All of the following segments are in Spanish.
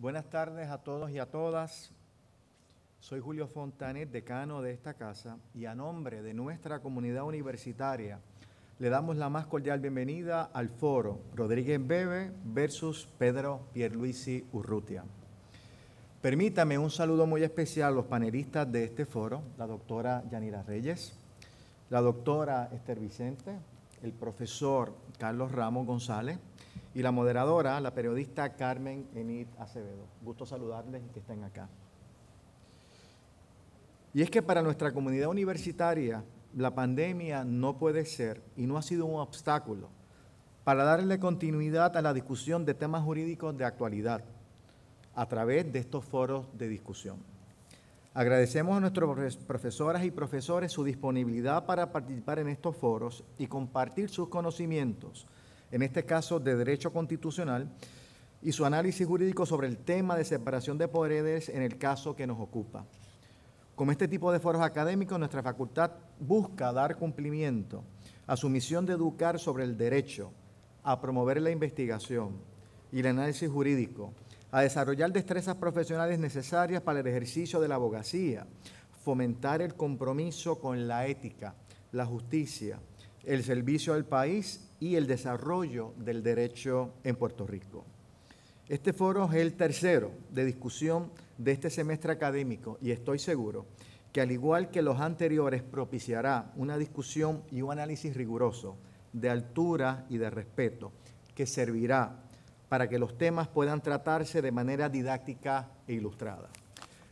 Buenas tardes a todos y a todas. Soy Julio Fontanet, decano de esta casa, y a nombre de nuestra comunidad universitaria le damos la más cordial bienvenida al foro Rodríguez Bebe versus Pedro Pierluisi Urrutia. Permítame un saludo muy especial a los panelistas de este foro, la doctora Yanira Reyes, la doctora Esther Vicente, el profesor Carlos Ramos González y la moderadora, la periodista Carmen Enid Acevedo. Gusto saludarles y que estén acá. Y es que para nuestra comunidad universitaria, la pandemia no puede ser y no ha sido un obstáculo para darle continuidad a la discusión de temas jurídicos de actualidad a través de estos foros de discusión. Agradecemos a nuestras profesoras y profesores su disponibilidad para participar en estos foros y compartir sus conocimientos, en este caso de Derecho Constitucional, y su análisis jurídico sobre el tema de separación de poderes en el caso que nos ocupa. Con este tipo de foros académicos, nuestra facultad busca dar cumplimiento a su misión de educar sobre el derecho, a promover la investigación y el análisis jurídico, a desarrollar destrezas profesionales necesarias para el ejercicio de la abogacía, fomentar el compromiso con la ética, la justicia, el servicio al país y el desarrollo del derecho en Puerto Rico. Este foro es el tercero de discusión de este semestre académico y estoy seguro que, al igual que los anteriores, propiciará una discusión y un análisis riguroso, de altura y de respeto, que servirá para que los temas puedan tratarse de manera didáctica e ilustrada.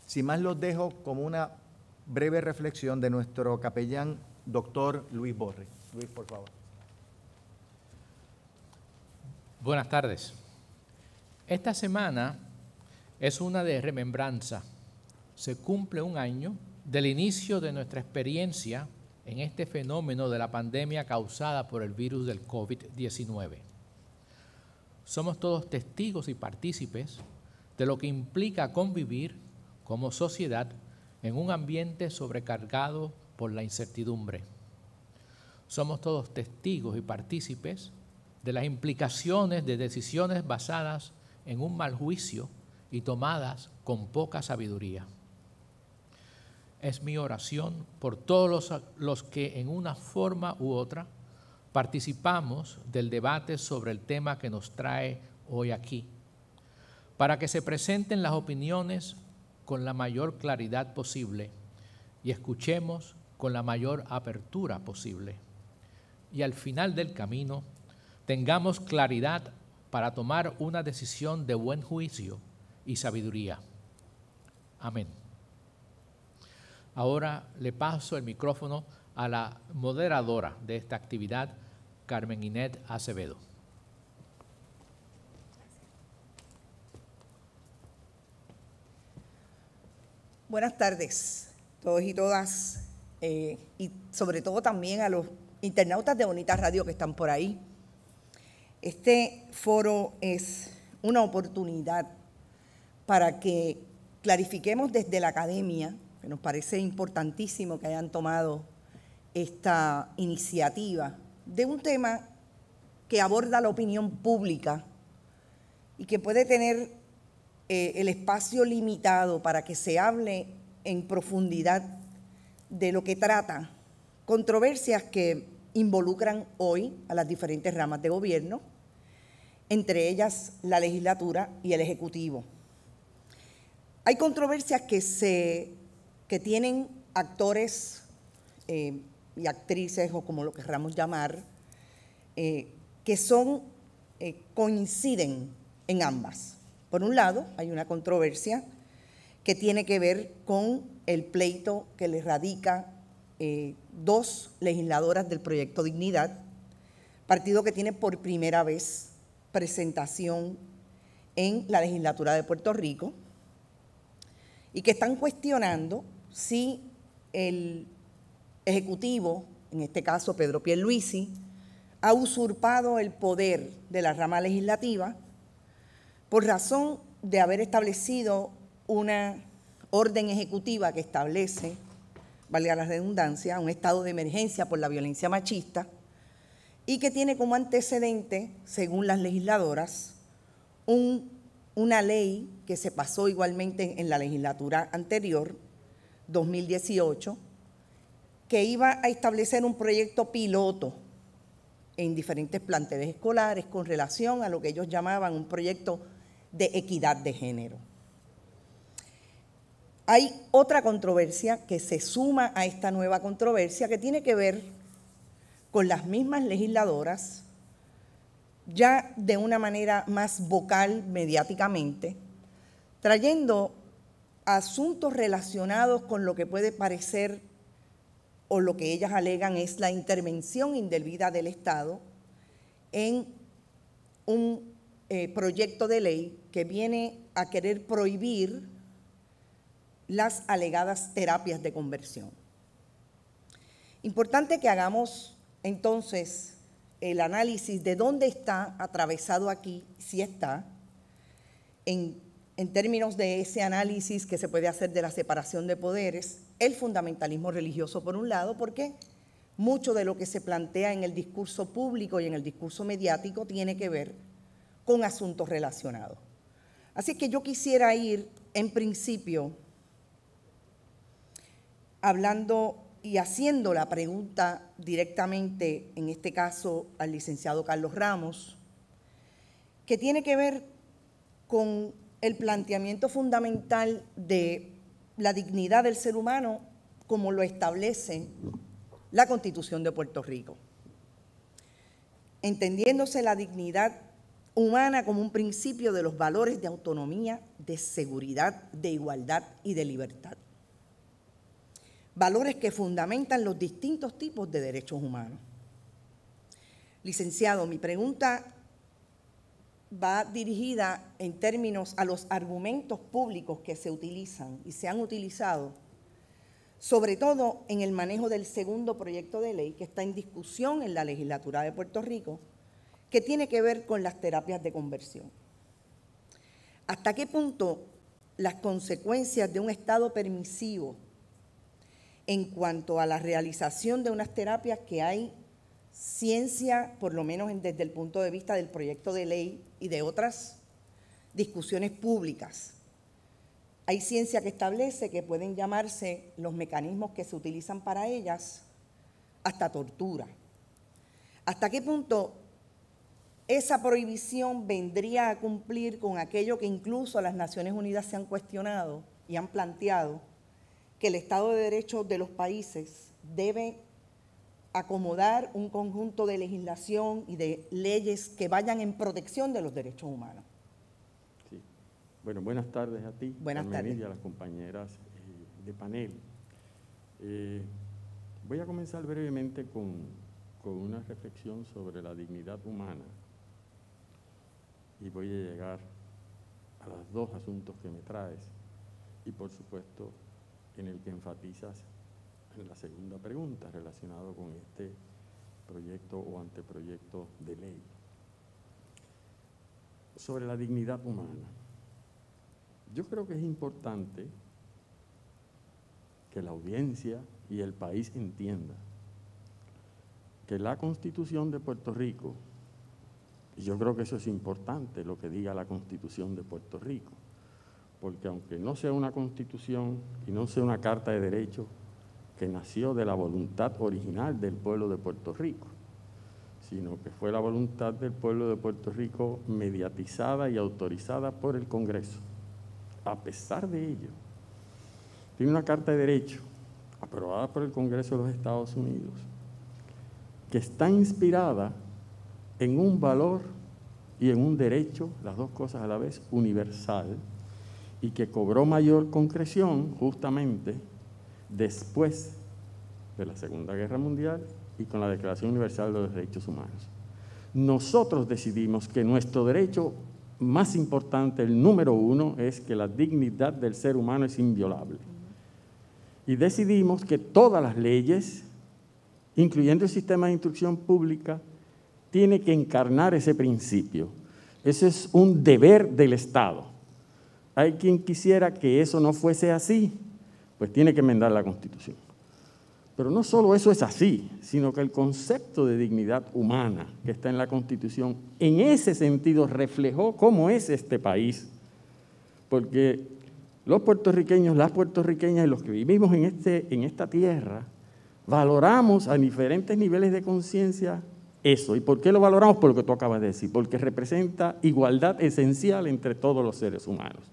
Sin más, los dejo como una breve reflexión de nuestro capellán, doctor Luis Borri. Luis, por favor. Buenas tardes. Esta semana es una de remembranza. Se cumple un año del inicio de nuestra experiencia en este fenómeno de la pandemia causada por el virus del COVID-19. Somos todos testigos y partícipes de lo que implica convivir como sociedad en un ambiente sobrecargado por la incertidumbre. Somos todos testigos y partícipes de las implicaciones de decisiones basadas en un mal juicio y tomadas con poca sabiduría. Es mi oración por todos los que en una forma u otra participamos del debate sobre el tema que nos trae hoy aquí, para que se presenten las opiniones con la mayor claridad posible y escuchemos con la mayor apertura posible. Y al final del camino tengamos claridad para tomar una decisión de buen juicio y sabiduría. Amén. Ahora le paso el micrófono a la moderadora de esta actividad, Carmen Enid Acevedo. Buenas tardes, todos y todas, y sobre todo también a los internautas de Bonita Radio que están por ahí. Este foro es una oportunidad para que clarifiquemos desde la academia, que nos parece importantísimo que hayan tomado esta iniciativa de un tema que aborda la opinión pública y que puede tener el espacio limitado para que se hable en profundidad de lo que trata controversias que involucran hoy a las diferentes ramas de gobierno, entre ellas la legislatura y el ejecutivo. Hay controversias que tienen actores y actrices, o como lo querramos llamar, que coinciden en ambas. Por un lado, hay una controversia que tiene que ver con el pleito que le radica dos legisladoras del Proyecto Dignidad, partido que tiene por primera vez presentación en la legislatura de Puerto Rico y que están cuestionando si el Ejecutivo, en este caso Pedro Pierluisi, ha usurpado el poder de la rama legislativa por razón de haber establecido una orden ejecutiva que establece, valga la redundancia, un estado de emergencia por la violencia machista y que tiene como antecedente, según las legisladoras, una ley que se pasó igualmente en la legislatura anterior, 2018, que iba a establecer un proyecto piloto en diferentes planteles escolares con relación a lo que ellos llamaban un proyecto de equidad de género. Hay otra controversia que se suma a esta nueva controversia que tiene que ver con las mismas legisladoras, ya de una manera más vocal mediáticamente, trayendo asuntos relacionados con lo que puede parecer o lo que ellas alegan es la intervención indebida del Estado en un proyecto de ley que viene a querer prohibir las alegadas terapias de conversión. Importante que hagamos entonces el análisis de dónde está atravesado aquí, si está, en términos de ese análisis que se puede hacer de la separación de poderes, el fundamentalismo religioso por un lado, porque mucho de lo que se plantea en el discurso público y en el discurso mediático tiene que ver con asuntos relacionados. Así que yo quisiera ir, en principio, hablando y haciendo la pregunta directamente, en este caso, al licenciado Carlos Ramos, que tiene que ver con el planteamiento fundamental de la dignidad del ser humano como lo establece la Constitución de Puerto Rico, entendiéndose la dignidad humana como un principio de los valores de autonomía, de seguridad, de igualdad y de libertad. Valores que fundamentan los distintos tipos de derechos humanos. Licenciado, mi pregunta va dirigida en términos a los argumentos públicos que se utilizan y se han utilizado, sobre todo en el manejo del segundo proyecto de ley que está en discusión en la legislatura de Puerto Rico, que tiene que ver con las terapias de conversión. ¿Hasta qué punto las consecuencias de un estado permisivo en cuanto a la realización de unas terapias que hay ciencia, por lo menos desde el punto de vista del proyecto de ley y de otras discusiones públicas? Hay ciencia que establece que pueden llamarse los mecanismos que se utilizan para ellas hasta tortura. ¿Hasta qué punto esa prohibición vendría a cumplir con aquello que incluso las Naciones Unidas se han cuestionado y han planteado, que el Estado de Derecho de los países debe acomodar un conjunto de legislación y de leyes que vayan en protección de los derechos humanos? Sí. Bueno, buenas tardes a ti, buenas tardes, y a las compañeras de panel. Voy a comenzar brevemente con una reflexión sobre la dignidad humana y voy a llegar a los dos asuntos que me traes y, por supuesto, en el que enfatizas en la segunda pregunta relacionado con este proyecto o anteproyecto de ley. Sobre la dignidad humana, yo creo que es importante que la audiencia y el país entienda que la Constitución de Puerto Rico, y yo creo que eso es importante, lo que diga la Constitución de Puerto Rico, porque aunque no sea una Constitución y no sea una Carta de Derechos que nació de la voluntad original del pueblo de Puerto Rico, sino que fue la voluntad del pueblo de Puerto Rico mediatizada y autorizada por el Congreso. A pesar de ello, tiene una Carta de Derechos aprobada por el Congreso de los Estados Unidos que está inspirada en un valor y en un derecho, las dos cosas a la vez, universal, y que cobró mayor concreción justamente después de la Segunda Guerra Mundial y con la Declaración Universal de los Derechos Humanos. Nosotros decidimos que nuestro derecho más importante, el número uno, es que la dignidad del ser humano es inviolable. Y decidimos que todas las leyes, incluyendo el sistema de instrucción pública, tiene que encarnar ese principio. Ese es un deber del Estado. Hay quien quisiera que eso no fuese así, pues tiene que enmendar la Constitución. Pero no solo eso es así, sino que el concepto de dignidad humana que está en la Constitución, en ese sentido reflejó cómo es este país porque los puertorriqueños, las puertorriqueñas y los que vivimos en esta tierra, valoramos a diferentes niveles de conciencia eso. ¿Y por qué lo valoramos? Por lo que tú acabas de decir, porque representa igualdad esencial entre todos los seres humanos.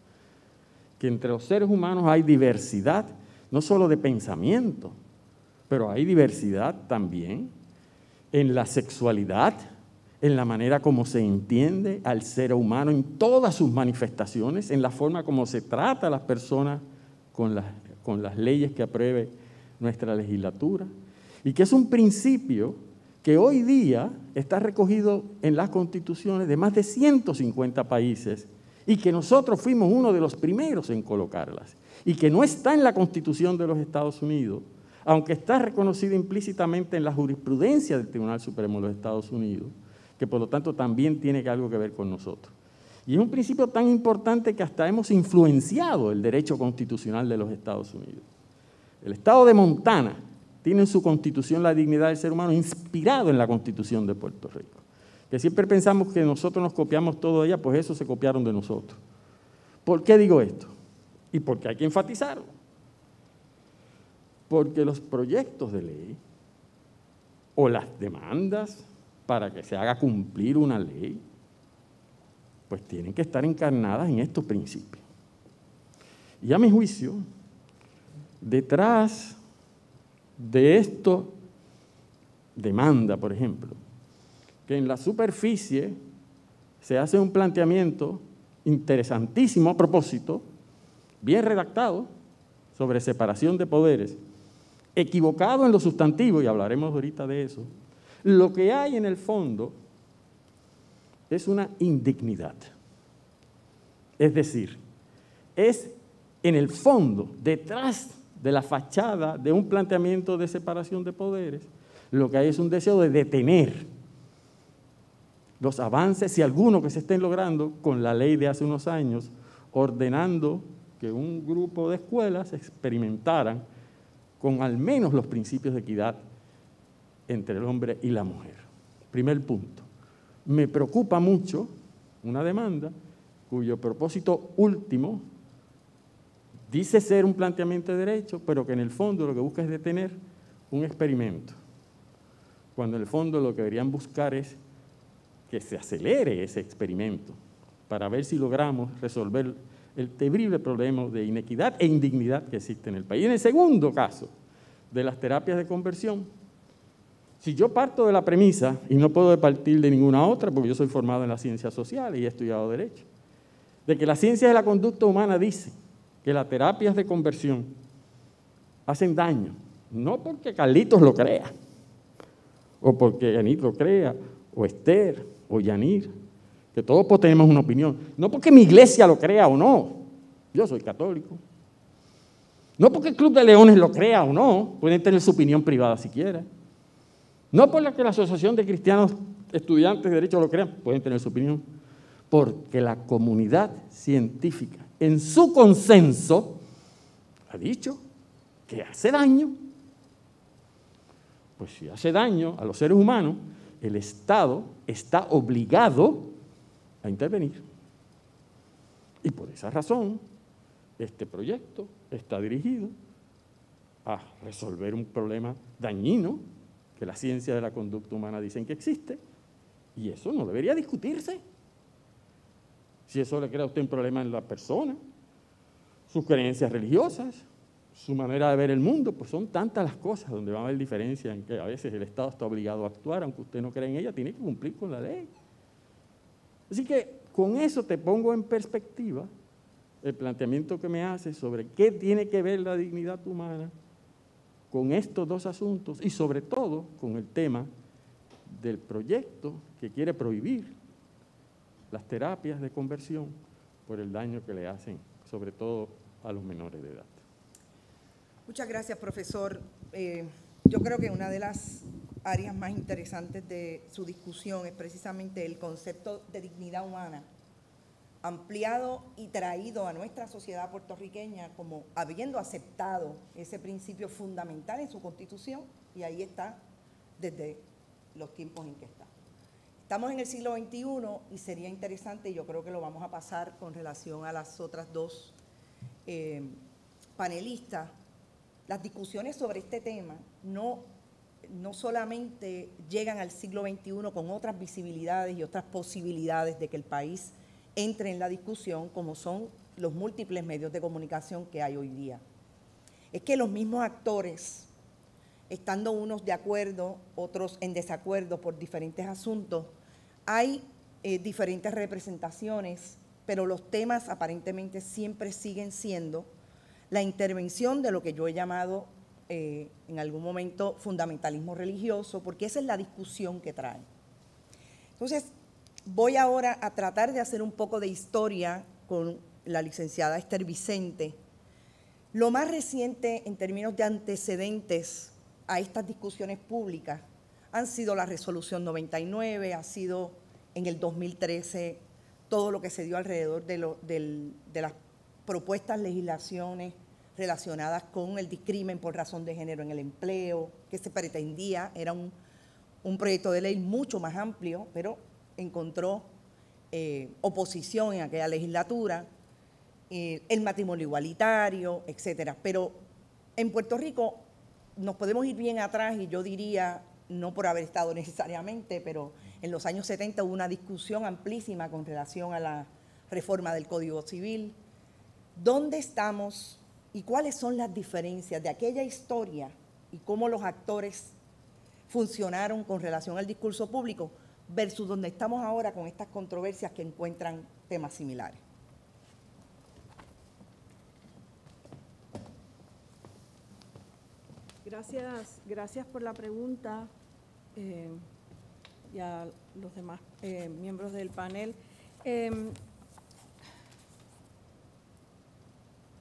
Que entre los seres humanos hay diversidad, no solo de pensamiento, pero hay diversidad también en la sexualidad, en la manera como se entiende al ser humano en todas sus manifestaciones, en la forma como se trata a las personas con las leyes que apruebe nuestra legislatura, y que es un principio que hoy día está recogido en las constituciones de más de 150 países y que nosotros fuimos uno de los primeros en colocarlas, y que no está en la Constitución de los Estados Unidos, aunque está reconocido implícitamente en la jurisprudencia del Tribunal Supremo de los Estados Unidos, que por lo tanto también tiene algo que ver con nosotros. Y es un principio tan importante que hasta hemos influenciado el derecho constitucional de los Estados Unidos. El estado de Montana tiene en su constitución la dignidad del ser humano inspirado en la Constitución de Puerto Rico. Que siempre pensamos que nosotros nos copiamos todo de ella, pues eso se copiaron de nosotros. ¿Por qué digo esto? Y porque hay que enfatizarlo. Porque los proyectos de ley o las demandas para que se haga cumplir una ley, pues tienen que estar encarnadas en estos principios. Y a mi juicio, detrás de esto demanda, por ejemplo, que en la superficie se hace un planteamiento interesantísimo a propósito, bien redactado, sobre separación de poderes, equivocado en lo sustantivo, y hablaremos ahorita de eso. Lo que hay en el fondo es una indignidad. Es decir, es en el fondo, detrás de la fachada de un planteamiento de separación de poderes, lo que hay es un deseo de detener los avances, si alguno que se estén logrando, con la ley de hace unos años, ordenando que un grupo de escuelas experimentaran con al menos los principios de equidad entre el hombre y la mujer. Primer punto. Me preocupa mucho una demanda cuyo propósito último dice ser un planteamiento de derecho, pero que en el fondo lo que busca es detener un experimento, cuando en el fondo lo que deberían buscar es que se acelere ese experimento para ver si logramos resolver el terrible problema de inequidad e indignidad que existe en el país. Y en el segundo caso, de las terapias de conversión, si yo parto de la premisa, y no puedo partir de ninguna otra, porque yo soy formado en las ciencias sociales y he estudiado Derecho, de que la ciencia de la conducta humana dice que las terapias de conversión hacen daño, no porque Carlitos lo crea, o porque Yanit lo crea, o Esther, o Yanir, que todos tenemos una opinión, no porque mi iglesia lo crea o no, yo soy católico, no porque el Club de Leones lo crea o no, pueden tener su opinión privada si quieren, no porque la Asociación de Cristianos Estudiantes de Derecho lo crean, pueden tener su opinión, porque la comunidad científica, en su consenso, ha dicho que hace daño. Pues si hace daño a los seres humanos, el Estado está obligado a intervenir. Y por esa razón, este proyecto está dirigido a resolver un problema dañino que la ciencia de la conducta humana dicen que existe, y eso no debería discutirse. Si eso le crea a usted un problema en la persona, sus creencias religiosas, su manera de ver el mundo, pues son tantas las cosas donde va a haber diferencia en que a veces el Estado está obligado a actuar, aunque usted no crea en ella, tiene que cumplir con la ley. Así que con eso te pongo en perspectiva el planteamiento que me hace sobre qué tiene que ver la dignidad humana con estos dos asuntos y sobre todo con el tema del proyecto que quiere prohibir las terapias de conversión por el daño que le hacen, sobre todo a los menores de edad. Muchas gracias, profesor. Yo creo que una de las áreas más interesantes de su discusión es precisamente el concepto de dignidad humana, ampliado y traído a nuestra sociedad puertorriqueña como habiendo aceptado ese principio fundamental en su Constitución, y ahí está desde los tiempos en que está. Estamos en el siglo XXI y sería interesante, y yo creo que lo vamos a pasar con relación a las otras dos panelistas, las discusiones sobre este tema no solamente llegan al siglo XXI con otras visibilidades y otras posibilidades de que el país entre en la discusión, como son los múltiples medios de comunicación que hay hoy día. Es que los mismos actores, estando unos de acuerdo, otros en desacuerdo por diferentes asuntos, hay diferentes representaciones, pero los temas aparentemente siempre siguen siendo la intervención de lo que yo he llamado en algún momento fundamentalismo religioso, porque esa es la discusión que traen. Entonces, voy ahora a tratar de hacer un poco de historia con la licenciada Esther Vicente. Lo más reciente en términos de antecedentes a estas discusiones públicas han sido la Resolución 99, ha sido en el 2013 todo lo que se dio alrededor de las propuestas legislaciones relacionadas con el discrimen por razón de género en el empleo, que se pretendía, era un proyecto de ley mucho más amplio, pero encontró oposición en aquella legislatura, el matrimonio igualitario, etcétera. Pero en Puerto Rico nos podemos ir bien atrás y yo diría, no por haber estado necesariamente, pero en los años 70 hubo una discusión amplísima con relación a la reforma del Código Civil. ¿Dónde estamos y cuáles son las diferencias de aquella historia y cómo los actores funcionaron con relación al discurso público versus donde estamos ahora con estas controversias que encuentran temas similares? Gracias por la pregunta y a los demás miembros del panel.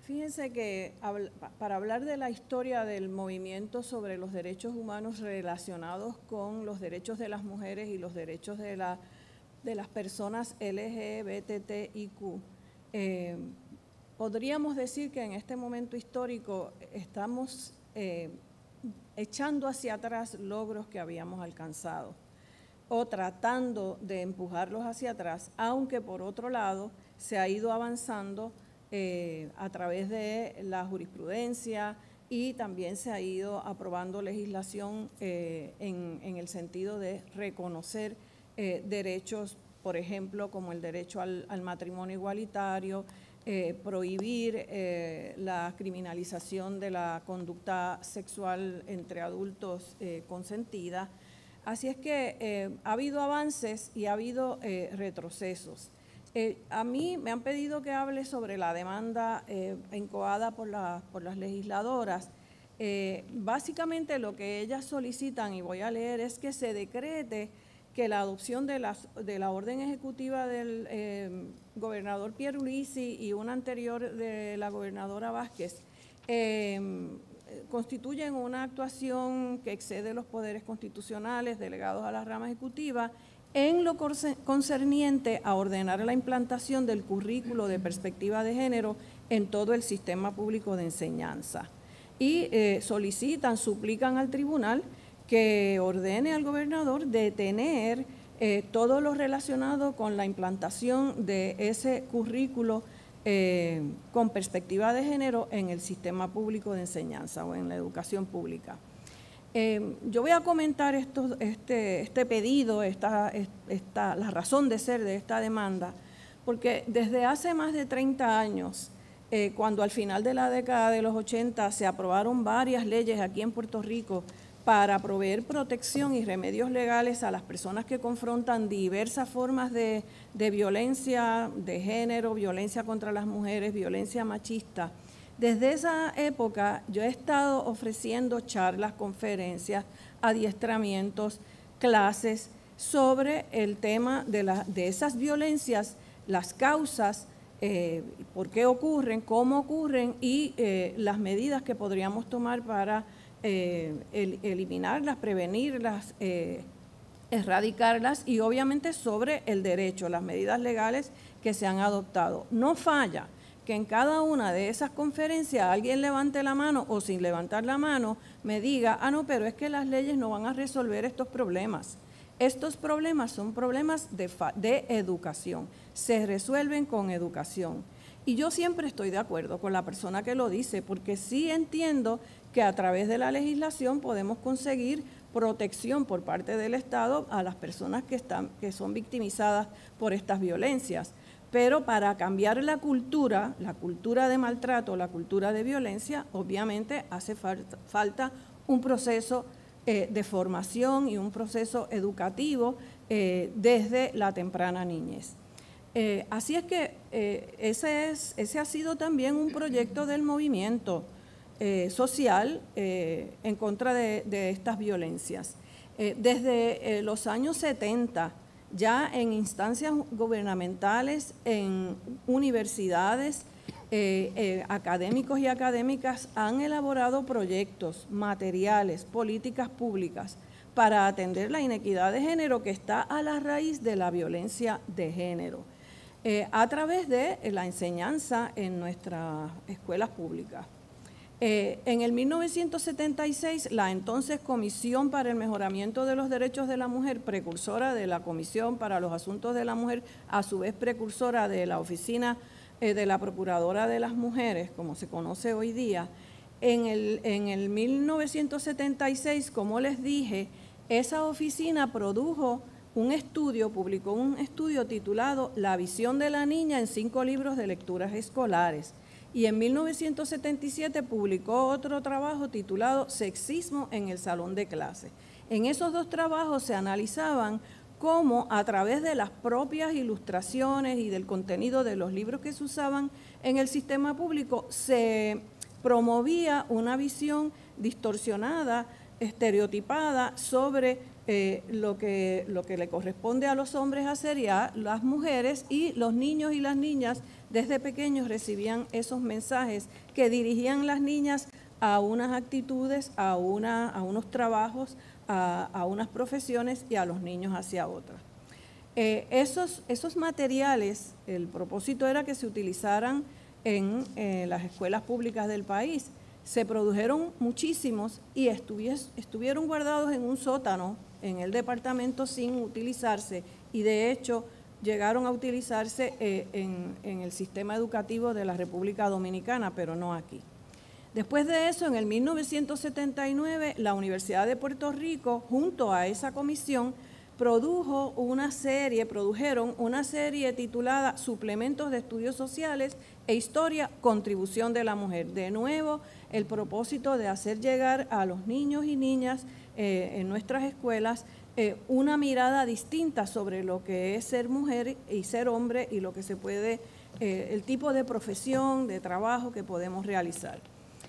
Fíjense que para hablar de la historia del movimiento sobre los derechos humanos relacionados con los derechos de las mujeres y los derechos de las personas LGBTIQ, podríamos decir que en este momento histórico estamos echando hacia atrás logros que habíamos alcanzado o tratando de empujarlos hacia atrás, aunque por otro lado se ha ido avanzando a través de la jurisprudencia y también se ha ido aprobando legislación en el sentido de reconocer derechos, por ejemplo, como el derecho al matrimonio igualitario, prohibir la criminalización de la conducta sexual entre adultos consentida. Así es que ha habido avances y ha habido retrocesos. A mí me han pedido que hable sobre la demanda incoada por las legisladoras. Básicamente lo que ellas solicitan, y voy a leer, es que se decrete que la adopción de la orden ejecutiva del gobernador Pierluisi y una anterior de la gobernadora Vázquez constituyen una actuación que excede los poderes constitucionales delegados a la rama ejecutiva en lo concerniente a ordenar la implantación del currículo de perspectiva de género en todo el sistema público de enseñanza. Y suplican al tribunal que ordene al gobernador detener todo lo relacionado con la implantación de ese currículo con perspectiva de género en el sistema público de enseñanza o en la educación pública. Yo voy a comentar este pedido, la razón de ser de esta demanda, porque desde hace más de 30 años, cuando al final de la década de los 80 se aprobaron varias leyes aquí en Puerto Rico para proveer protección y remedios legales a las personas que confrontan diversas formas de violencia de género, violencia contra las mujeres, violencia machista. Desde esa época yo he estado ofreciendo charlas, conferencias, adiestramientos, clases sobre el tema de esas violencias, las causas, por qué ocurren, cómo ocurren y las medidas que podríamos tomar para eliminarlas, prevenirlas, erradicarlas y obviamente sobre el derecho, las medidas legales que se han adoptado. No falla que en cada una de esas conferencias alguien levante la mano o sin levantar la mano me diga, no, pero es que las leyes no van a resolver estos problemas. Estos problemas son problemas de educación, se resuelven con educación. Y yo siempre estoy de acuerdo con la persona que lo dice, porque sí entiendo que a través de la legislación podemos conseguir protección por parte del Estado a las personas que son victimizadas por estas violencias. Pero para cambiar la cultura de maltrato, la cultura de violencia, obviamente hace falta un proceso de formación y un proceso educativo desde la temprana niñez. Así es que ese ha sido también un proyecto del movimiento social en contra de estas violencias. Desde los años 70, ya en instancias gubernamentales, en universidades, académicos y académicas han elaborado proyectos, materiales, políticas públicas para atender la inequidad de género que está a la raíz de la violencia de género, a través de la enseñanza en nuestras escuelas públicas. En el 1976, la entonces Comisión para el Mejoramiento de los Derechos de la Mujer, precursora de la Comisión para los Asuntos de la Mujer, a su vez precursora de la Oficina de la Procuradora de las Mujeres, como se conoce hoy día, en el 1976, como les dije, esa oficina produjo un estudio, publicó un estudio titulado La visión de la niña en 5 libros de lecturas escolares. Y en 1977 publicó otro trabajo titulado Sexismo en el salón de clase. En esos 2 trabajos se analizaban cómo a través de las propias ilustraciones y del contenido de los libros que se usaban en el sistema público se promovía una visión distorsionada, estereotipada sobre lo que le corresponde a los hombres hacer y a las mujeres, y los niños y las niñas desde pequeños recibían esos mensajes que dirigían las niñas a unas actitudes, a unos trabajos, a unas profesiones, y a los niños hacia otras. Esos materiales, el propósito era que se utilizaran en las escuelas públicas del país. Se produjeron muchísimos y estuvieron guardados en un sótano en el departamento sin utilizarse, y de hecho llegaron a utilizarse en el sistema educativo de la República Dominicana, pero no aquí. Después de eso, en el 1979, la Universidad de Puerto Rico, junto a esa comisión, produjeron una serie titulada Suplementos de Estudios Sociales e Historia, Contribución de la Mujer. De nuevo, el propósito de hacer llegar a los niños y niñas en nuestras escuelas una mirada distinta sobre lo que es ser mujer y ser hombre, y lo que se puede, el tipo de profesión, de trabajo que podemos realizar.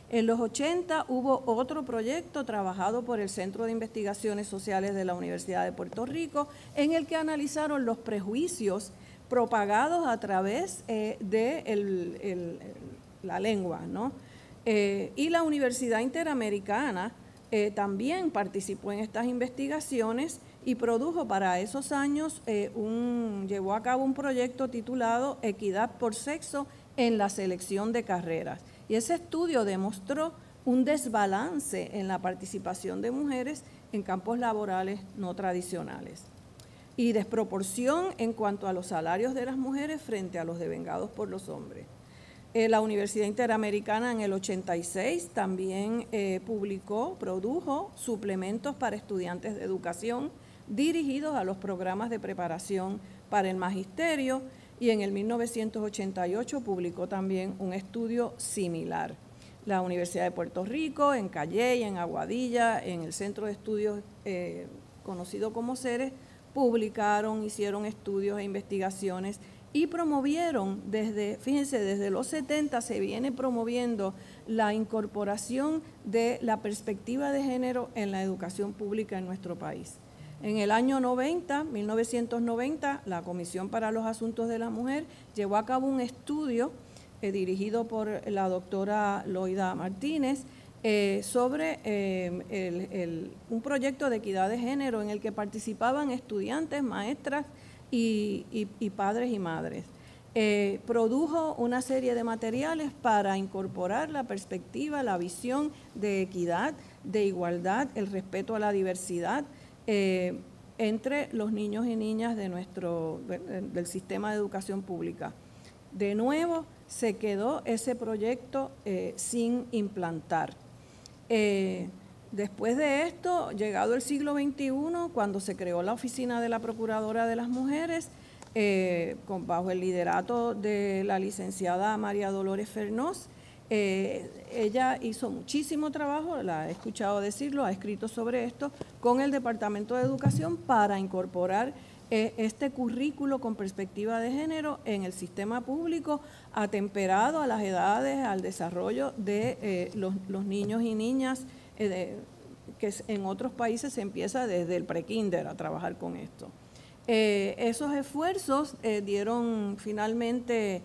En los 80 hubo otro proyecto trabajado por el Centro de Investigaciones Sociales de la Universidad de Puerto Rico, en el que analizaron los prejuicios propagados a través de la lengua, ¿no? Y la Universidad Interamericana también participó en estas investigaciones y produjo para esos años, llevó a cabo un proyecto titulado Equidad por Sexo en la Selección de Carreras. Y ese estudio demostró un desbalance en la participación de mujeres en campos laborales no tradicionales y desproporción en cuanto a los salarios de las mujeres frente a los devengados por los hombres. La Universidad Interamericana en el 86 también produjo suplementos para estudiantes de educación dirigidos a los programas de preparación para el magisterio, y en el 1988 publicó también un estudio similar. La Universidad de Puerto Rico, en Calley, en Aguadilla, en el Centro de Estudios conocido como CERES, hicieron estudios e investigaciones y promovieron desde los 70 se viene promoviendo la incorporación de la perspectiva de género en la educación pública en nuestro país. En el año 1990, la Comisión para los Asuntos de la Mujer llevó a cabo un estudio dirigido por la doctora Loida Martínez sobre un proyecto de equidad de género en el que participaban estudiantes, maestras y padres y madres. Produjo una serie de materiales para incorporar la perspectiva, la visión de equidad, de igualdad, el respeto a la diversidad, entre los niños y niñas del sistema de educación pública. De nuevo, se quedó ese proyecto sin implantar. Después de esto, llegado el siglo XXI, cuando se creó la Oficina de la Procuradora de las Mujeres, bajo el liderato de la licenciada María Dolores Fernós, ella hizo muchísimo trabajo, la he escuchado decirlo, ha escrito sobre esto, con el Departamento de Educación para incorporar este currículo con perspectiva de género en el sistema público, atemperado a las edades, al desarrollo de los niños y niñas, que en otros países se empieza desde el prekinder a trabajar con esto. Esos esfuerzos dieron finalmente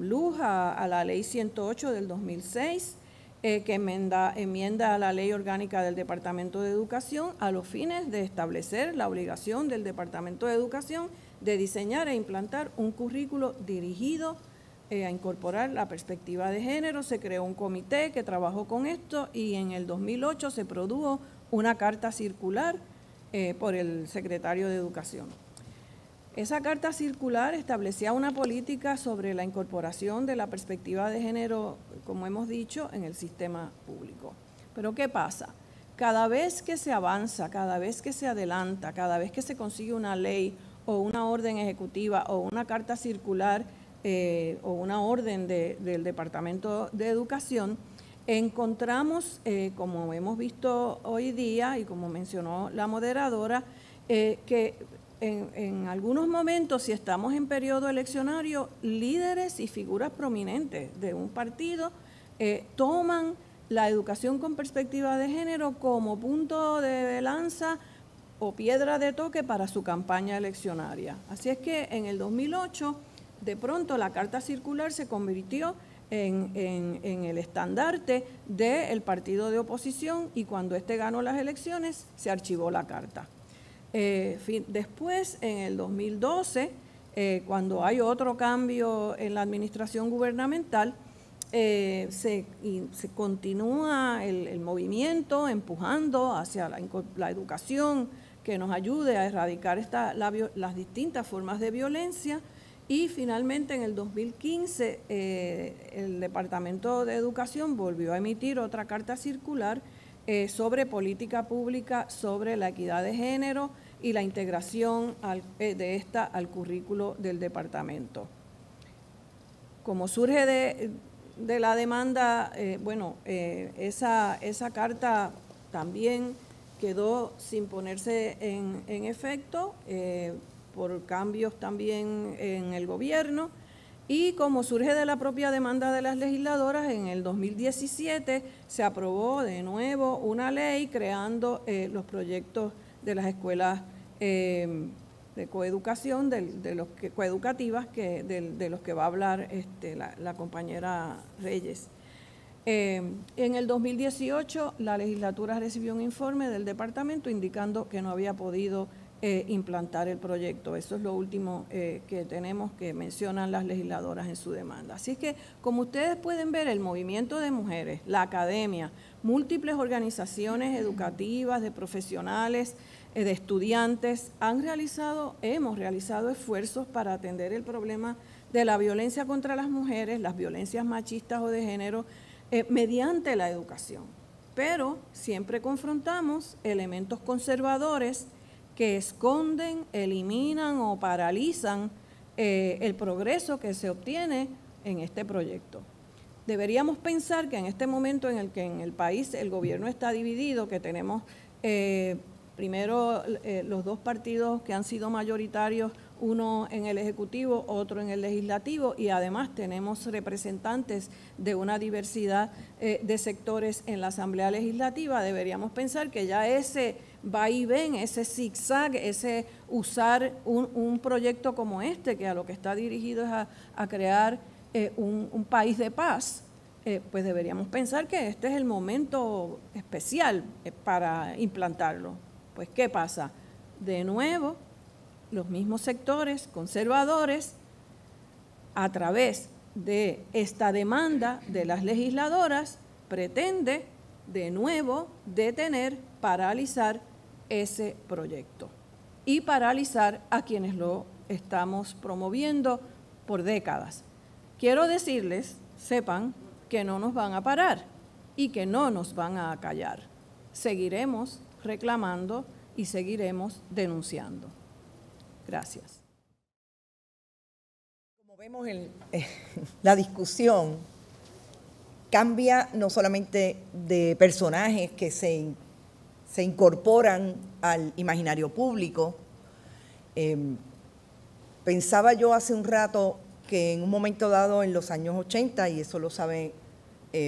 luz a la Ley 108 del 2006, que enmienda a la Ley Orgánica del Departamento de Educación a los fines de establecer la obligación del Departamento de Educación de diseñar e implantar un currículo dirigido a incorporar la perspectiva de género. Se creó un comité que trabajó con esto y en el 2008 se produjo una carta circular por el secretario de Educación. Esa carta circular establecía una política sobre la incorporación de la perspectiva de género, como hemos dicho, en el sistema público. Pero ¿qué pasa? Cada vez que se avanza, cada vez que se adelanta, cada vez que se consigue una ley o una orden ejecutiva o una carta circular o una orden del Departamento de Educación, encontramos, como hemos visto hoy día y como mencionó la moderadora, que en algunos momentos, si estamos en periodo eleccionario, líderes y figuras prominentes de un partido toman la educación con perspectiva de género como punto de lanza o piedra de toque para su campaña eleccionaria. Así es que en el 2008, de pronto la carta circular se convirtió en el estandarte del partido de oposición y cuando éste ganó las elecciones se archivó la carta. Después, en el 2012, cuando hay otro cambio en la administración gubernamental, se continúa el movimiento empujando hacia la educación que nos ayude a erradicar las distintas formas de violencia y finalmente en el 2015 el Departamento de Educación volvió a emitir otra carta circular sobre política pública, sobre la equidad de género y la integración de esta al currículo del departamento. Como surge de la demanda, esa carta también quedó sin ponerse en efecto por cambios también en el gobierno y como surge de la propia demanda de las legisladoras, en el 2017 se aprobó de nuevo una ley creando los proyectos de las escuelas de coeducación, coeducativas, de los que va a hablar la compañera Reyes. En el 2018 la legislatura recibió un informe del departamento indicando que no había podido implantar el proyecto. Eso es lo último que tenemos que mencionan las legisladoras en su demanda. Así es que, como ustedes pueden ver, el movimiento de mujeres, la academia, múltiples organizaciones educativas, de profesionales, de estudiantes, hemos realizado esfuerzos para atender el problema de la violencia contra las mujeres, las violencias machistas o de género, mediante la educación. Pero siempre confrontamos elementos conservadores que esconden, eliminan o paralizan el progreso que se obtiene en este proyecto. Deberíamos pensar que en este momento en el que en el país el gobierno está dividido, que tenemos primero los dos partidos que han sido mayoritarios, uno en el Ejecutivo, otro en el Legislativo, y además tenemos representantes de una diversidad de sectores en la Asamblea Legislativa, deberíamos pensar que ya ese va y ven, ese zigzag, ese usar un proyecto como este, que a lo que está dirigido es a crear un país de paz, pues deberíamos pensar que este es el momento especial para implantarlo. Pues, ¿qué pasa? De nuevo, los mismos sectores conservadores, a través de esta demanda de las legisladoras, pretende de nuevo detener, paralizar ese proyecto. y paralizar a quienes lo estamos promoviendo por décadas. Quiero decirles, sepan que no nos van a parar y que no nos van a acallar. Seguiremos reclamando y seguiremos denunciando. Gracias. Como vemos, la discusión cambia no solamente de personajes que se incorporan al imaginario público. Pensaba yo hace un rato que en un momento dado en los años 80, y eso lo sabe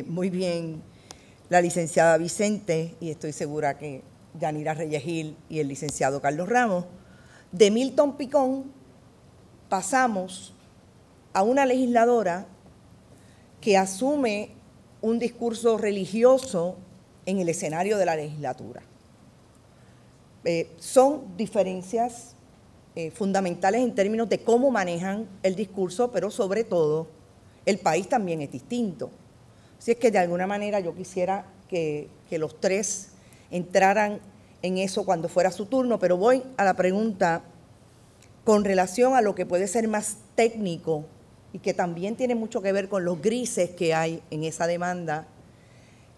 muy bien la licenciada Vicente, y estoy segura que Yanira Reyes Gil y el licenciado Carlos Ramos, de Milton Picón pasamos a una legisladora que asume un discurso religioso en el escenario de la legislatura. Son diferencias fundamentales en términos de cómo manejan el discurso, pero sobre todo el país también es distinto. Así es que de alguna manera yo quisiera que los tres entraran en eso cuando fuera su turno, pero voy a la pregunta con relación a lo que puede ser más técnico y que también tiene mucho que ver con los grises que hay en esa demanda,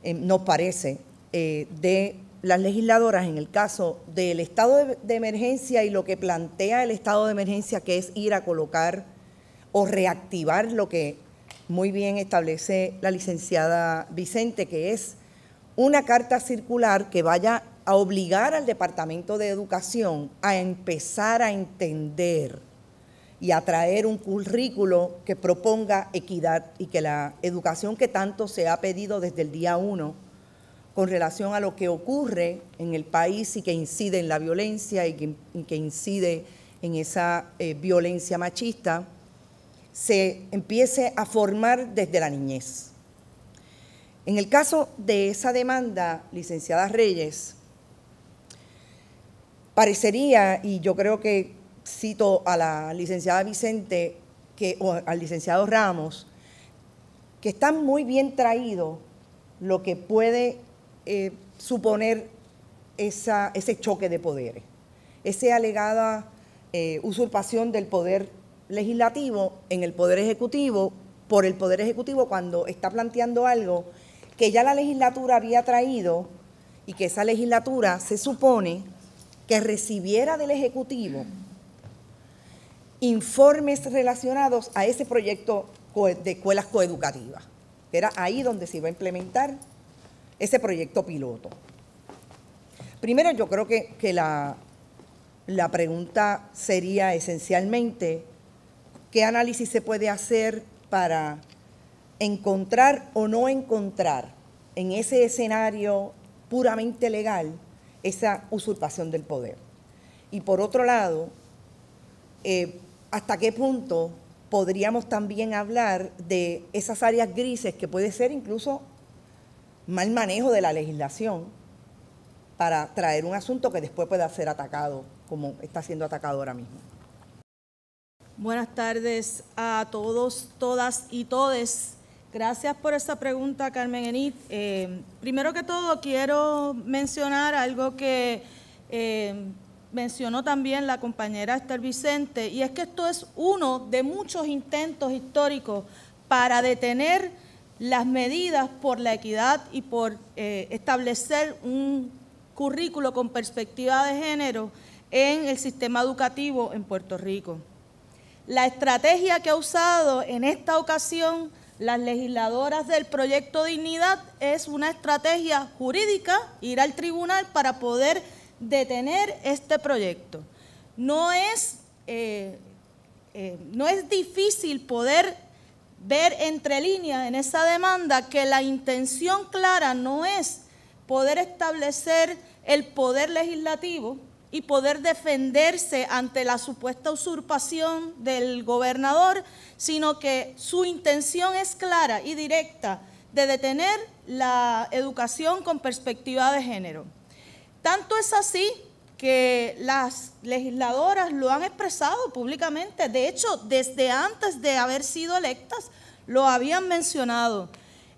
nos parece, de las legisladoras en el caso del estado de emergencia y lo que plantea el estado de emergencia, que es ir a colocar o reactivar lo que muy bien establece la licenciada Vicente, que es una carta circular que vaya a obligar al Departamento de Educación a empezar a entender y a traer un currículo que proponga equidad y que la educación que tanto se ha pedido desde el día 1 con relación a lo que ocurre en el país y que incide en la violencia y que incide en esa violencia machista, se empiece a formar desde la niñez. En el caso de esa demanda, licenciada Reyes, parecería, y yo creo que cito a la licenciada Vicente o al licenciado Ramos, que está muy bien traído lo que puede suponer ese choque de poderes, esa alegada usurpación del poder legislativo en el Poder Ejecutivo, por el Poder Ejecutivo cuando está planteando algo que ya la legislatura había traído y que esa legislatura se supone que recibiera del Ejecutivo informes relacionados a ese proyecto de escuelas coeducativas, que era ahí donde se iba a implementar ese proyecto piloto. Primero, yo creo que la pregunta sería esencialmente qué análisis se puede hacer para encontrar o no encontrar en ese escenario puramente legal esa usurpación del poder. Y por otro lado, ¿hasta qué punto podríamos también hablar de esas áreas grises que puede ser incluso mal manejo de la legislación para traer un asunto que después pueda ser atacado como está siendo atacado ahora mismo? Buenas tardes a todos, todas y todes. Gracias por esa pregunta, Carmen Enid. Primero que todo, quiero mencionar algo que mencionó también la compañera Esther Vicente, y es que esto es uno de muchos intentos históricos para detener las medidas por la equidad y por establecer un currículo con perspectiva de género en el sistema educativo en Puerto Rico. La estrategia que ha usado en esta ocasión las legisladoras del Proyecto Dignidad es una estrategia jurídica, ir al tribunal para poder detener este proyecto. No es difícil poder ver entre líneas en esa demanda que la intención clara no es poder establecer el poder legislativo y poder defenderse ante la supuesta usurpación del gobernador, sino que su intención es clara y directa de detener la educación con perspectiva de género. Tanto es así que las legisladoras lo han expresado públicamente. De hecho, desde antes de haber sido electas, lo habían mencionado.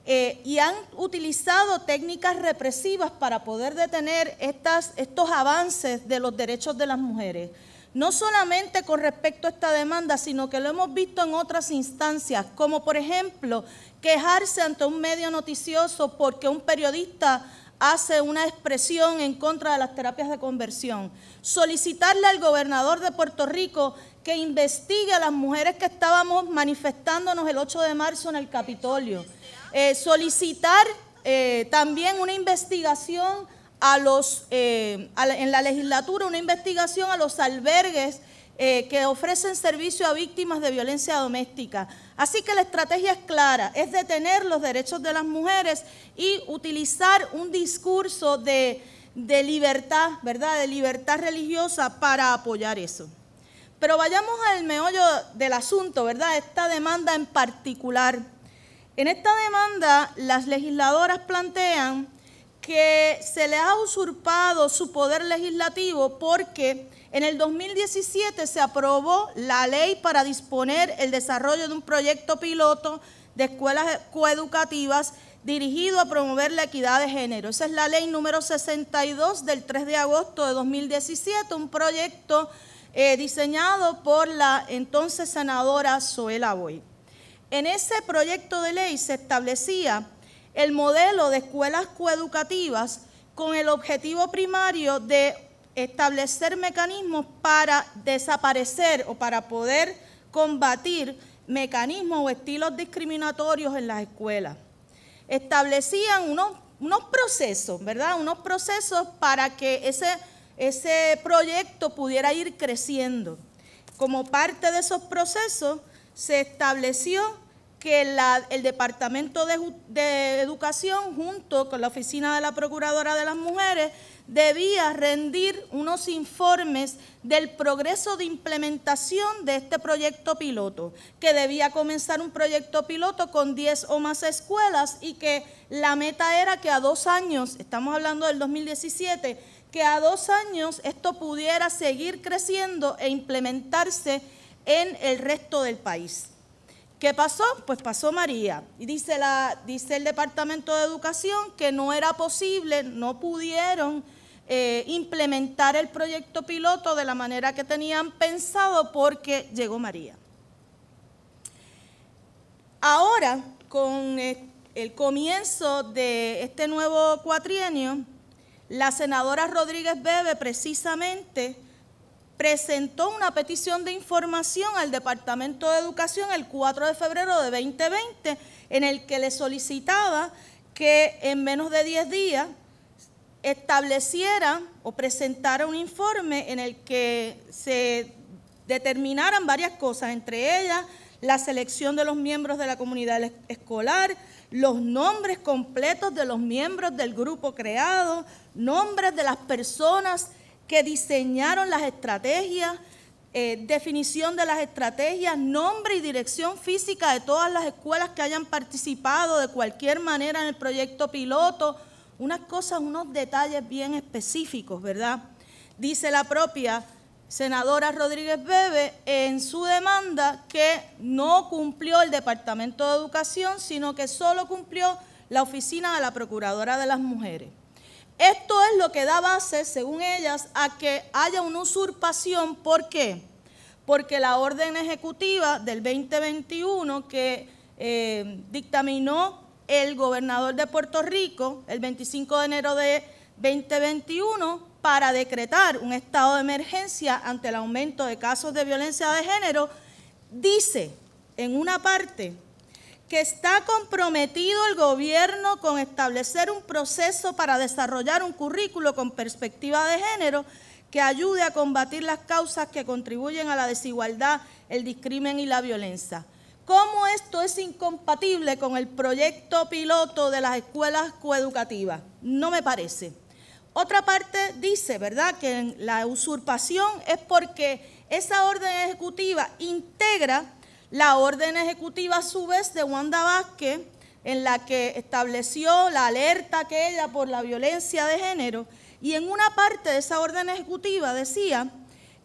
y han utilizado técnicas represivas para poder detener estos avances de los derechos de las mujeres. No solamente con respecto a esta demanda, sino que lo hemos visto en otras instancias, como por ejemplo, quejarse ante un medio noticioso porque un periodista hace una expresión en contra de las terapias de conversión. Solicitarle al gobernador de Puerto Rico que investigue a las mujeres que estábamos manifestándonos el 8 de marzo en el Capitolio. Solicitar también una investigación en la legislatura, una investigación a los albergues que ofrecen servicio a víctimas de violencia doméstica. Así que la estrategia es clara, es detener los derechos de las mujeres y utilizar un discurso de libertad, ¿verdad?, de libertad religiosa para apoyar eso. Pero vayamos al meollo del asunto, ¿verdad?, esta demanda en particular. En esta demanda, las legisladoras plantean que se les ha usurpado su poder legislativo porque en el 2017 se aprobó la ley para disponer el desarrollo de un proyecto piloto de escuelas coeducativas dirigido a promover la equidad de género. Esa es la ley número 62 del 3 de agosto de 2017, un proyecto diseñado por la entonces senadora Zoela Boyd. En ese proyecto de ley se establecía el modelo de escuelas coeducativas con el objetivo primario de establecer mecanismos para desaparecer o para poder combatir mecanismos o estilos discriminatorios en las escuelas. Establecían unos procesos, ¿verdad?, unos procesos para que ese proyecto pudiera ir creciendo. Como parte de esos procesos se estableció que el Departamento de Educación, junto con la Oficina de la Procuradora de las Mujeres, debía rendir unos informes del progreso de implementación de este proyecto piloto, que debía comenzar un proyecto piloto con 10 o más escuelas y que la meta era que a 2 años, estamos hablando del 2017, que a 2 años esto pudiera seguir creciendo e implementarse en el resto del país. ¿Qué pasó? Pues pasó María. Y dice el Departamento de Educación que no era posible, no pudieron implementar el proyecto piloto de la manera que tenían pensado porque llegó María. Ahora, con el comienzo de este nuevo cuatrienio, la senadora Rodríguez Bebe precisamente presentó una petición de información al Departamento de Educación el 4 de febrero de 2020, en el que le solicitaba que en menos de 10 días estableciera o presentara un informe en el que se determinaran varias cosas, entre ellas la selección de los miembros de la comunidad escolar, los nombres completos de los miembros del grupo creado, nombres de las personas que diseñaron las estrategias, definición de las estrategias, nombre y dirección física de todas las escuelas que hayan participado de cualquier manera en el proyecto piloto, unas cosas, unos detalles bien específicos, ¿verdad? Dice la propia senadora Rodríguez Bebe en su demanda que no cumplió el Departamento de Educación, sino que solo cumplió la Oficina de la Procuradora de las Mujeres. Esto es lo que da base, según ellas, a que haya una usurpación. ¿Por qué? Porque la orden ejecutiva del 2021 que dictaminó el gobernador de Puerto Rico el 25 de enero de 2021 para decretar un estado de emergencia ante el aumento de casos de violencia de género, dice en una parte que está comprometido el gobierno con establecer un proceso para desarrollar un currículo con perspectiva de género que ayude a combatir las causas que contribuyen a la desigualdad, el discrimen y la violencia. ¿Cómo esto es incompatible con el proyecto piloto de las escuelas coeducativas? No me parece. Otra parte dice, ¿verdad?, que la usurpación es porque esa orden ejecutiva integra la orden ejecutiva a su vez de Wanda Vázquez, en la que estableció la alerta aquella por la violencia de género, y en una parte de esa orden ejecutiva decía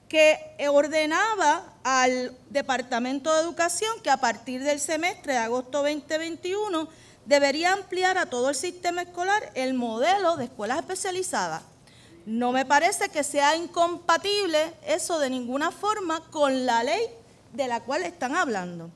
que ordenaba al Departamento de Educación que a partir del semestre de agosto 2021 debería ampliar a todo el sistema escolar el modelo de escuelas especializadas. No me parece que sea incompatible eso de ninguna forma con la ley de la cual están hablando.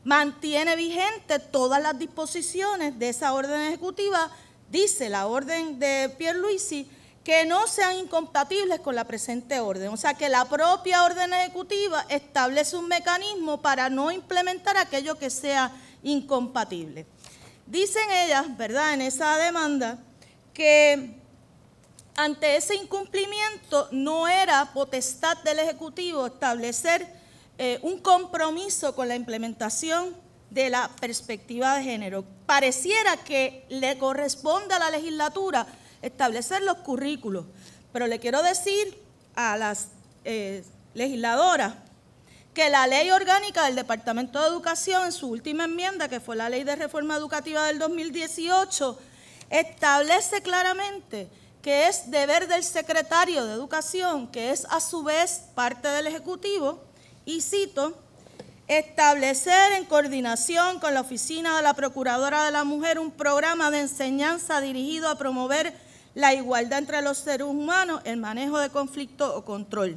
Mantiene vigente todas las disposiciones de esa orden ejecutiva, dice la orden de Pierluisi, que no sean incompatibles con la presente orden. O sea, que la propia orden ejecutiva establece un mecanismo para no implementar aquello que sea incompatible. Dicen ellas, ¿verdad?, en esa demanda, que ante ese incumplimiento no era potestad del Ejecutivo establecer un compromiso con la implementación de la perspectiva de género. Pareciera que le corresponde a la legislatura establecer los currículos, pero le quiero decir a las legisladoras que la ley orgánica del Departamento de Educación, en su última enmienda, que fue la Ley de Reforma Educativa del 2018, establece claramente que es deber del secretario de Educación, que es a su vez parte del Ejecutivo, y cito, establecer en coordinación con la Oficina de la Procuradora de la Mujer un programa de enseñanza dirigido a promover la igualdad entre los seres humanos, el manejo de conflicto o control.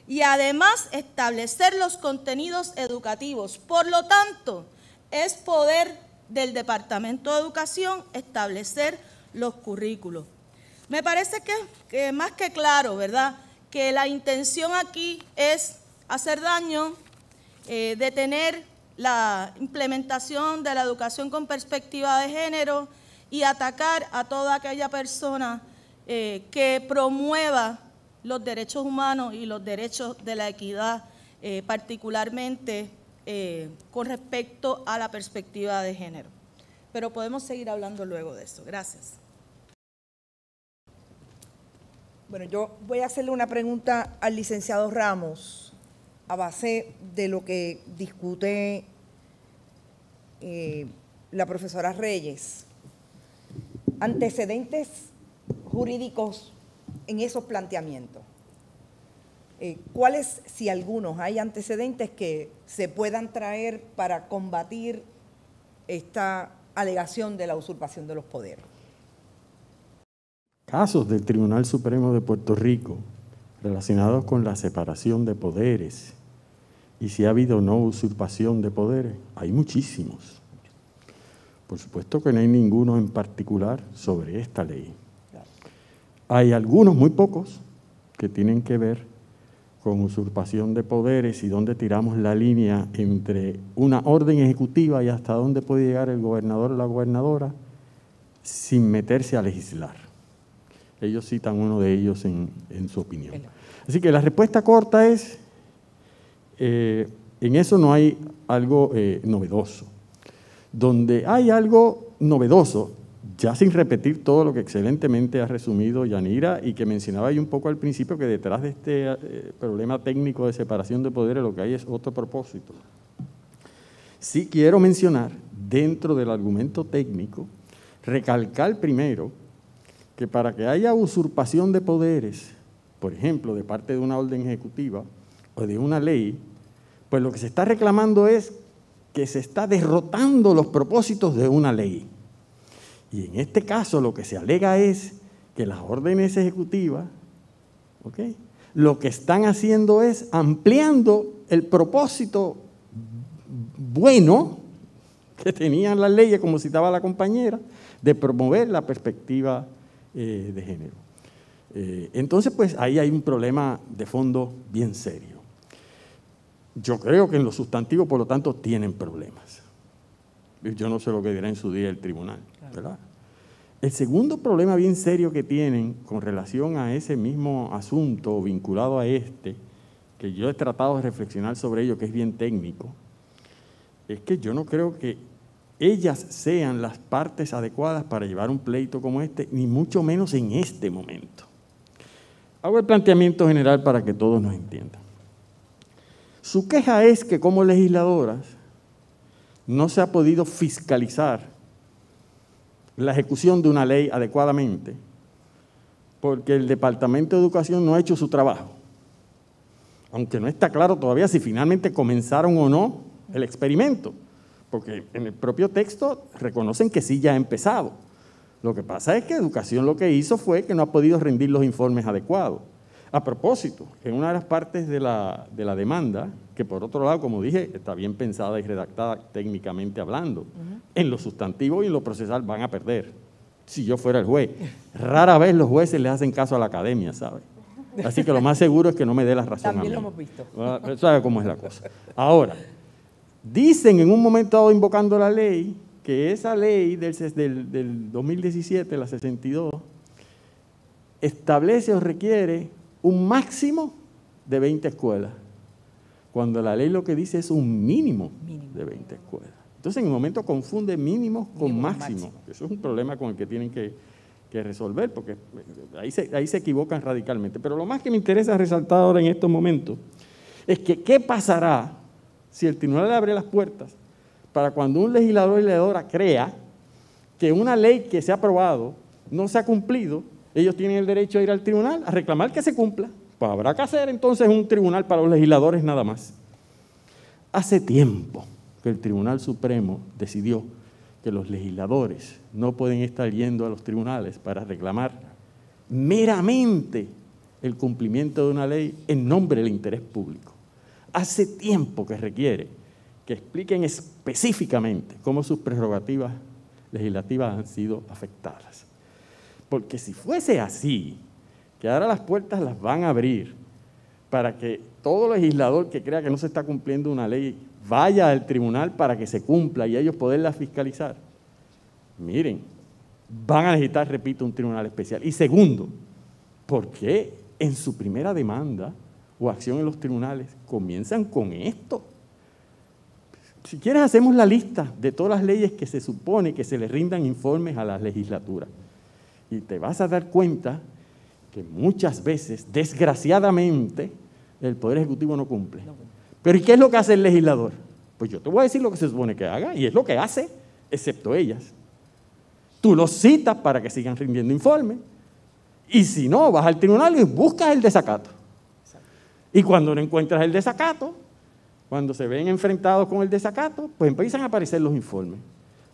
Y además establecer los contenidos educativos. Por lo tanto, es poder del Departamento de Educación establecer los currículos. Me parece que más que claro, ¿verdad?, que la intención aquí es hacer daño, detener la implementación de la educación con perspectiva de género y atacar a toda aquella persona que promueva los derechos humanos y los derechos de la equidad, particularmente con respecto a la perspectiva de género. Pero podemos seguir hablando luego de eso. Gracias. Bueno, yo voy a hacerle una pregunta al licenciado Ramos a base de lo que discute la profesora Reyes. Antecedentes jurídicos en esos planteamientos. ¿Cuáles, si algunos, hay antecedentes que se puedan traer para combatir esta alegación de la usurpación de los poderes? Casos del Tribunal Supremo de Puerto Rico relacionados con la separación de poderes y si ha habido o no usurpación de poderes, hay muchísimos. Por supuesto que no hay ninguno en particular sobre esta ley. Hay algunos, muy pocos, que tienen que ver con usurpación de poderes y dónde tiramos la línea entre una orden ejecutiva y hasta dónde puede llegar el gobernador o la gobernadora sin meterse a legislar. Ellos citan uno de ellos en su opinión. Así que la respuesta corta es, en eso no hay algo novedoso. Donde hay algo novedoso, ya sin repetir todo lo que excelentemente ha resumido Yanira y que mencionaba yo un poco al principio, que detrás de este problema técnico de separación de poderes lo que hay es otro propósito. Sí quiero mencionar, dentro del argumento técnico, recalcar primero que para que haya usurpación de poderes, por ejemplo, de parte de una orden ejecutiva o de una ley, pues lo que se está reclamando es que se está derrotando los propósitos de una ley. Y en este caso lo que se alega es que las órdenes ejecutivas, ¿okay?, lo que están haciendo es ampliando el propósito bueno que tenían las leyes, como citaba la compañera, de promover la perspectiva de género. Entonces, pues ahí hay un problema de fondo bien serio. Yo creo que en los sustantivos, por lo tanto, tienen problemas. Yo no sé lo que dirá en su día el tribunal, ¿verdad? El segundo problema bien serio que tienen con relación a ese mismo asunto vinculado a este, que yo he tratado de reflexionar sobre ello, que es bien técnico, es que yo no creo que ellas sean las partes adecuadas para llevar un pleito como este, ni mucho menos en este momento. Hago el planteamiento general para que todos nos entiendan. Su queja es que como legisladoras no se ha podido fiscalizar la ejecución de una ley adecuadamente porque el Departamento de Educación no ha hecho su trabajo, aunque no está claro todavía si finalmente comenzaron o no el experimento, porque en el propio texto reconocen que sí ya ha empezado. Lo que pasa es que Educación lo que hizo fue que no ha podido rendir los informes adecuados. A propósito, en una de las partes de la demanda, que por otro lado, como dije, está bien pensada y redactada técnicamente hablando, en lo sustantivo y en lo procesal van a perder, si yo fuera el juez. Rara vez los jueces le hacen caso a la academia, ¿sabes? Así que lo más seguro es que no me dé la razón. También a mí. lo hemos visto. ¿Sabe cómo es la cosa? Ahora, dicen en un momento dado invocando la ley, que esa ley del 2017, la 62, establece o requiere un máximo de 20 escuelas, cuando la ley lo que dice es un mínimo de 20 escuelas. Entonces, en el momento confunde mínimos con máximos. Eso es un problema con el que tienen que resolver, porque ahí se equivocan radicalmente. Pero lo más que me interesa resaltar ahora en estos momentos es que ¿qué pasará si el tribunal abre las puertas para cuando un legislador o legisladora crea que una ley que se ha aprobado no se ha cumplido? Ellos tienen el derecho a ir al tribunal a reclamar que se cumpla. Pues habrá que hacer entonces un tribunal para los legisladores nada más. Hace tiempo que el Tribunal Supremo decidió que los legisladores no pueden estar yendo a los tribunales para reclamar meramente el cumplimiento de una ley en nombre del interés público. Hace tiempo que requiere que expliquen específicamente cómo sus prerrogativas legislativas han sido afectadas. Porque si fuese así, que ahora las puertas las van a abrir para que todo legislador que crea que no se está cumpliendo una ley vaya al tribunal para que se cumpla y ellos poderla fiscalizar, miren, van a necesitar, repito, un tribunal especial. Y segundo, ¿por qué en su primera demanda o acción en los tribunales comienzan con esto? Si quieres, hacemos la lista de todas las leyes que se supone que se le rindan informes a las legislaturas. Y te vas a dar cuenta que muchas veces, desgraciadamente, el Poder Ejecutivo no cumple. Pero ¿y qué es lo que hace el legislador? Pues yo te voy a decir lo que se supone que haga, y es lo que hace, excepto ellas. Tú los citas para que sigan rindiendo informes, y si no, vas al tribunal y buscas el desacato. Y cuando no encuentras el desacato, cuando se ven enfrentados con el desacato, pues empiezan a aparecer los informes.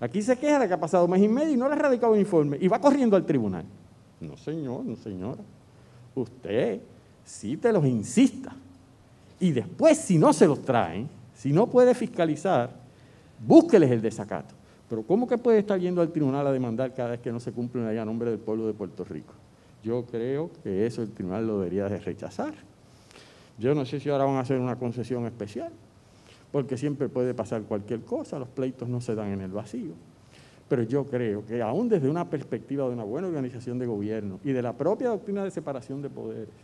Aquí se queja de que ha pasado 1 mes y medio y no le ha radicado un informe, y va corriendo al tribunal. No, señor, no, señora. Usted cítelos, insista. Y después, si no se los traen, si no puede fiscalizar, búsqueles el desacato. Pero ¿cómo que puede estar yendo al tribunal a demandar cada vez que no se cumple una ley a nombre del pueblo de Puerto Rico? Yo creo que eso el tribunal lo debería de rechazar. Yo no sé si ahora van a hacer una concesión especial, porque siempre puede pasar cualquier cosa, los pleitos no se dan en el vacío. Pero yo creo que aún desde una perspectiva de una buena organización de gobierno y de la propia doctrina de separación de poderes,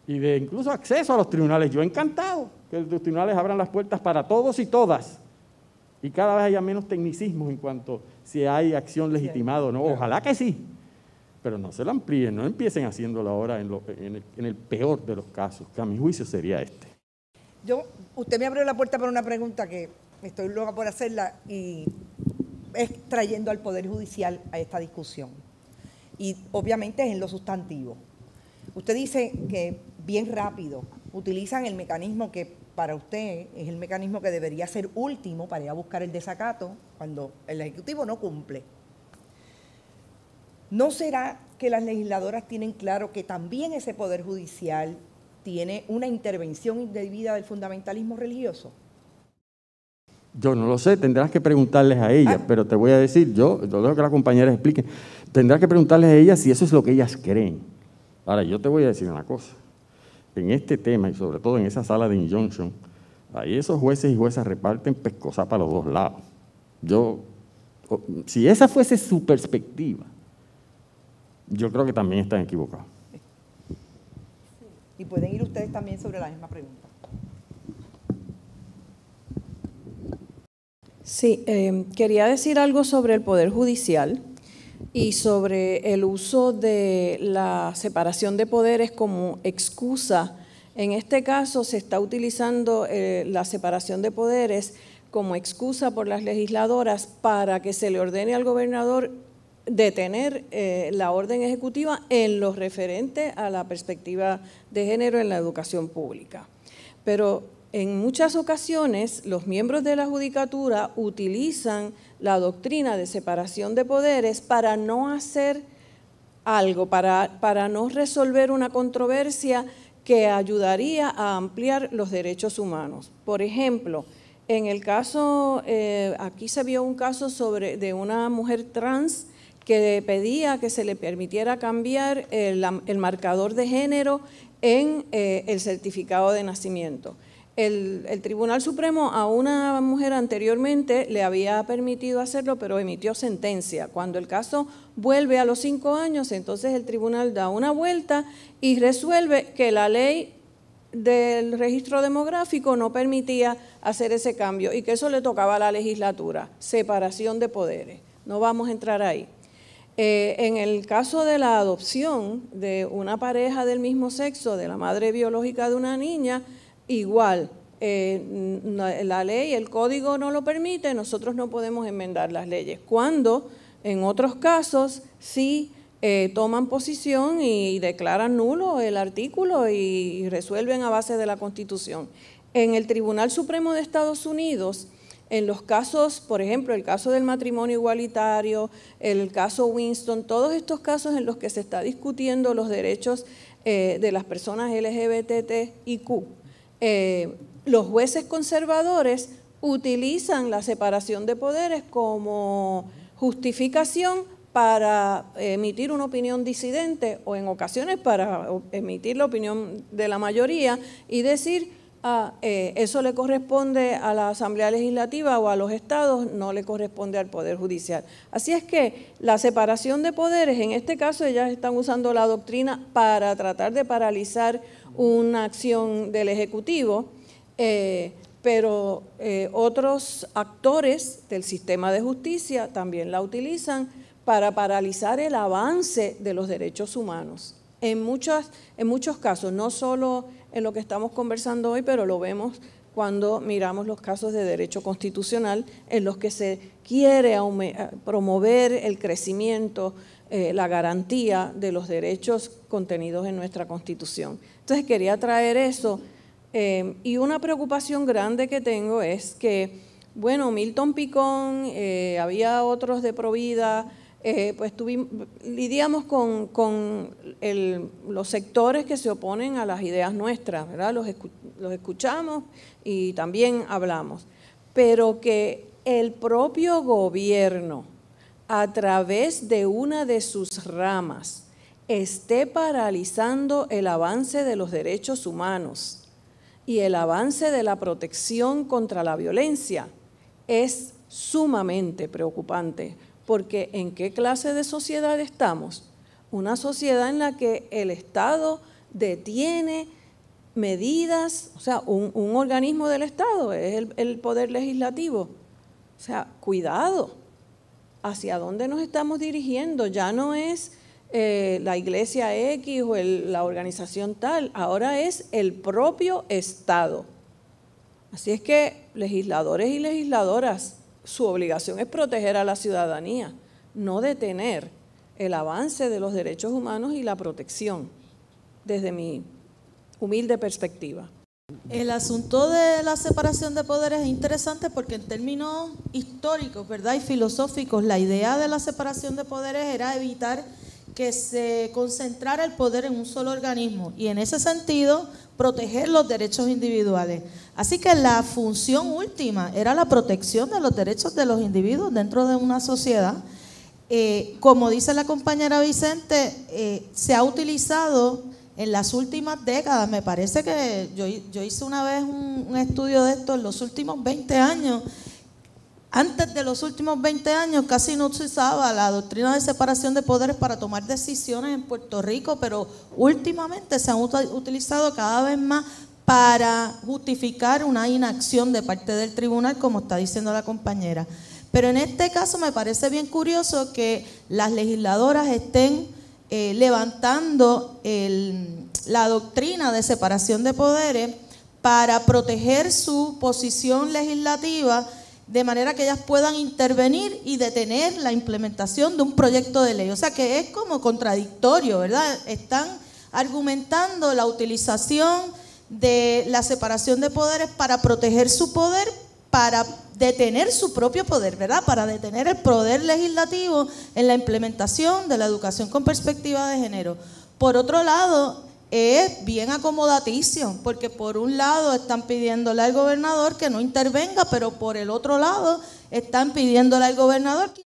y de incluso acceso a los tribunales, yo encantado que los tribunales abran las puertas para todos y todas, y cada vez haya menos tecnicismos en cuanto si hay acción legitimada o no. Ojalá que sí, pero no se lo amplíen, no empiecen haciéndolo ahora en el peor de los casos, que a mi juicio sería este. Usted me abrió la puerta para una pregunta que estoy loca por hacerla, y es trayendo al Poder Judicial a esta discusión. Y obviamente es en lo sustantivo. Usted dice que bien rápido utilizan el mecanismo que para usted es el mecanismo que debería ser último para ir a buscar el desacato cuando el Ejecutivo no cumple. ¿No será que las legisladoras tienen claro que también ese Poder Judicial tiene una intervención indebida del fundamentalismo religioso? Yo no lo sé, tendrás que preguntarles a ellas, pero te voy a decir, yo dejo que las compañeras expliquen, tendrás que preguntarles a ellas si eso es lo que ellas creen. Ahora, yo te voy a decir una cosa, en este tema y sobre todo en esa sala de injunction, ahí esos jueces y juezas reparten pescosas para los dos lados. Si esa fuese su perspectiva, yo creo que también están equivocados. Y pueden ir ustedes también sobre la misma pregunta. Sí, quería decir algo sobre el Poder Judicial y sobre el uso de la separación de poderes como excusa. En este caso se está utilizando la separación de poderes como excusa por las legisladoras para que se le ordene al gobernador detener la orden ejecutiva en lo referente a la perspectiva de género en la educación pública. Pero en muchas ocasiones los miembros de la judicatura utilizan la doctrina de separación de poderes para no hacer algo, para no resolver una controversia que ayudaría a ampliar los derechos humanos. Por ejemplo, en el caso, aquí se vio un caso de una mujer trans que pedía que se le permitiera cambiar el marcador de género en el certificado de nacimiento. El Tribunal Supremo a una mujer anteriormente le había permitido hacerlo, pero emitió sentencia. Cuando el caso vuelve a los 5 años, entonces el tribunal da una vuelta y resuelve que la ley del registro demográfico no permitía hacer ese cambio y que eso le tocaba a la legislatura, separación de poderes. No vamos a entrar ahí. En el caso de la adopción de una pareja del mismo sexo, de la madre biológica de una niña, igual, la ley, el código no lo permite, nosotros no podemos enmendar las leyes. Cuando en otros casos sí toman posición y declaran nulo el artículo y resuelven a base de la Constitución. En el Tribunal Supremo de Estados Unidos, en los casos, por ejemplo, el caso del matrimonio igualitario, el caso Winston, todos estos casos en los que se está discutiendo los derechos de las personas LGBTIQ, los jueces conservadores utilizan la separación de poderes como justificación para emitir una opinión disidente o en ocasiones para emitir la opinión de la mayoría y decir, eso le corresponde a la Asamblea Legislativa o a los estados, no le corresponde al Poder Judicial. Así es que la separación de poderes, en este caso ellas están usando la doctrina para tratar de paralizar una acción del Ejecutivo, pero otros actores del sistema de justicia también la utilizan para paralizar el avance de los derechos humanos. En muchos casos, no solo en lo que estamos conversando hoy, pero lo vemos cuando miramos los casos de derecho constitucional en los que se quiere promover el crecimiento, la garantía de los derechos contenidos en nuestra Constitución. Entonces quería traer eso. Y una preocupación grande que tengo es que, bueno, Milton Picón, había otros de Provida, pues lidiamos con los sectores que se oponen a las ideas nuestras, ¿verdad? Los escuchamos y también hablamos, pero que el propio gobierno, a través de una de sus ramas, esté paralizando el avance de los derechos humanos y el avance de la protección contra la violencia, es sumamente preocupante. Porque ¿en qué clase de sociedad estamos? Una sociedad en la que el Estado detiene medidas, o sea, un organismo del Estado, es el Poder Legislativo. O sea, cuidado, ¿hacia dónde nos estamos dirigiendo? Ya no es la iglesia X o la organización tal, ahora es el propio Estado. Así es que legisladores y legisladoras, su obligación es proteger a la ciudadanía, no detener el avance de los derechos humanos y la protección, desde mi humilde perspectiva. El asunto de la separación de poderes es interesante porque en términos históricos, ¿verdad?, y filosóficos, la idea de la separación de poderes era evitar que se concentrara el poder en un solo organismo y en ese sentido proteger los derechos individuales. Así que la función última era la protección de los derechos de los individuos dentro de una sociedad. Como dice la compañera Vicente, se ha utilizado en las últimas décadas, me parece que yo hice una vez un estudio de esto en los últimos 20 años. Antes de los últimos 20 años casi no se usaba la doctrina de separación de poderes para tomar decisiones en Puerto Rico, pero últimamente se han utilizado cada vez más para justificar una inacción de parte del tribunal, como está diciendo la compañera. Pero en este caso me parece bien curioso que las legisladoras estén levantando la doctrina de separación de poderes para proteger su posición legislativa, de manera que ellas puedan intervenir y detener la implementación de un proyecto de ley. O sea que es como contradictorio, ¿verdad? Están argumentando la utilización de la separación de poderes para proteger su poder, para detener su propio poder, ¿verdad? Para detener el poder legislativo en la implementación de la educación con perspectiva de género. Por otro lado, es bien acomodaticio, porque por un lado están pidiéndole al gobernador que no intervenga, pero por el otro lado están pidiéndole al gobernador que